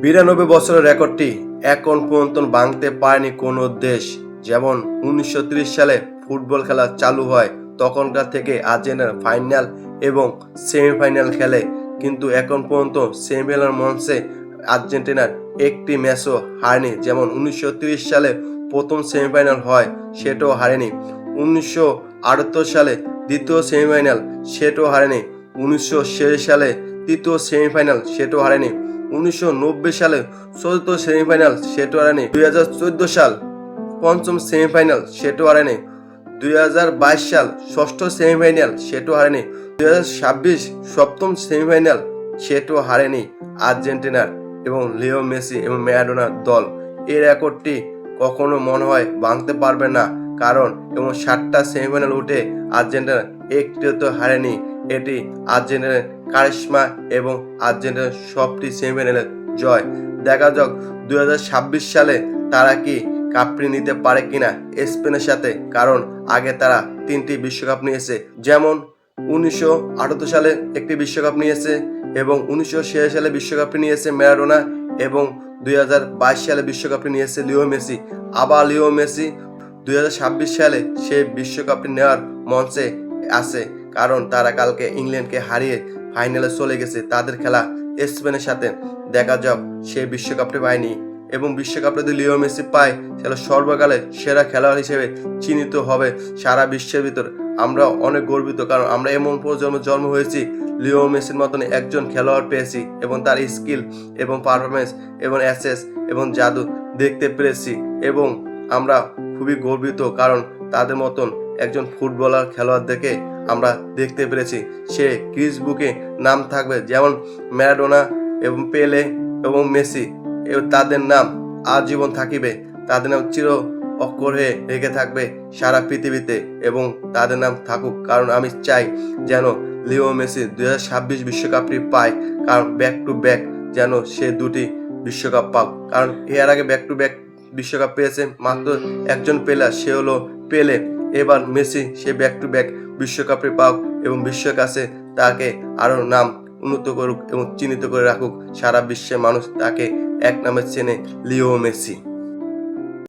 92 বছরের রেকর্ডটি এখন পর্যন্ত ভাঙতে পারেনি কোনো দেশ। যেমন 1930 সালে ফুটবল খেলা চালু হয়, তখনকার থেকে আর্জেন্টিনা ফাইনাল এবং সেমিফাইনাল খেলে, কিন্তু এখন পর্যন্ত সেমিফাইনাল মঞ্চে আর্জেন্টিনার একটি ম্যাচও হারেনি। যেমন 1930 সালে প্রথম সেমিফাইনাল হয়, সেটাও হারেনি। 1978 সালে দ্বিতীয় সেমিফাইনাল, সেটাও হারেনি। 1960 সালে তৃতীয় সেমিফাইনাল, সেটাও হারেনি। 1990 সালে চতুর্থ সেমিফাইনাল, সেটাও হারেনি। 2014 সাল পঞ্চম সেমিফাইনাল, সেটাও হারেনি। 2022 সাল ষষ্ঠ সেমিফাইনাল, সেটাও হারেনি। 2026 সপ্তম সেমিফাইনাল, সেটাও হারেনি আর্জেন্টিনার এবং লিও মেসি এবং ম্যারাডোনার দল। এই রেকর্ডটি কখনো মনে হয় ভাঙতে পারবে না, কারণ এবং 7টা সেমিফাইনাল উঠে আর্জেন্টিনা একটিও তো হারেনি। এটি আর্জেন্টিনার কারিশমা এবং আর্জেন্টিনার সবটি সেমিফাইনালের জয়। দেখা যাক 2026 সালে তারা কি কাপটি নিতে পারে কিনা স্পেনের সাথে, কারণ আগে তারা 3টি বিশ্বকাপ নিয়েছে। যেমন 1978 সালে একটি বিশ্বকাপ নিয়েছে এবং 1960 সালে বিশ্বকাপটি নিয়েছে ম্যারাডোনা এবং 2022 সালে বিশ্বকাপটি নিয়েছে লিও মেসি। আবার লিও মেসি 2026 সালে সে বিশ্বকাপটি নেওয়ার মঞ্চে আছে, কারণ তারা কালকে ইংল্যান্ডকে হারিয়ে ফাইনালে চলে গেছে তাদের খেলা স্পেনের সাথে। দেখা যাক সে বিশ্বকাপটি পায়নি এবং বিশ্বকাপটা যদি লিও মেসি পায়, তাহলে সর্বকালে সেরা খেলোয়াড় হিসেবে চিহ্নিত হবে সারা বিশ্বের ভিতর। আমরা অনেক গর্বিত, কারণ আমরা এমন প্রজন্মে জন্ম হয়েছি লিও মেসির মতন একজন খেলোয়াড় পেয়েছি এবং তার স্কিল এবং পারফরমেন্স এবং অ্যাসেস এবং জাদু দেখতে পেরেছি এবং আমরা খুবই গর্বিত, কারণ তাদের মতন একজন ফুটবলার খেলোয়াড়দেরকে আমরা দেখতে পেরেছি। সে ক্রিস বুকে নাম থাকবে, যেমন ম্যারাডোনা এবং পেলে এবং মেসি, তাদের নাম আজীবন থাকিবে, তাদের নাম চির অক্ষর হয়ে রেখে থাকবে সারা পৃথিবীতে এবং তাদের নাম থাকুক। কারণ আমি চাই যেন লিও মেসি 2026 বিশ্বকাপটি পায়, কারণ ব্যাক টু ব্যাক যেন সে 2টি বিশ্বকাপ পাক। কারণ এর আগে ব্যাক টু ব্যাক বিশ্বকাপ পেয়েছে মাত্র একজন প্লেয়ার, সে হলো পেলে। এবার Messi say back to back বিশ্বকাপটি পাক এবং বিশ্বের কাছে তাকে আরও নাম উন্নত করুক এবং চিহ্নিত করে রাখুক। সারা বিশ্বের মানুষ তাকে এক নামে চেনে, লিও মেসি।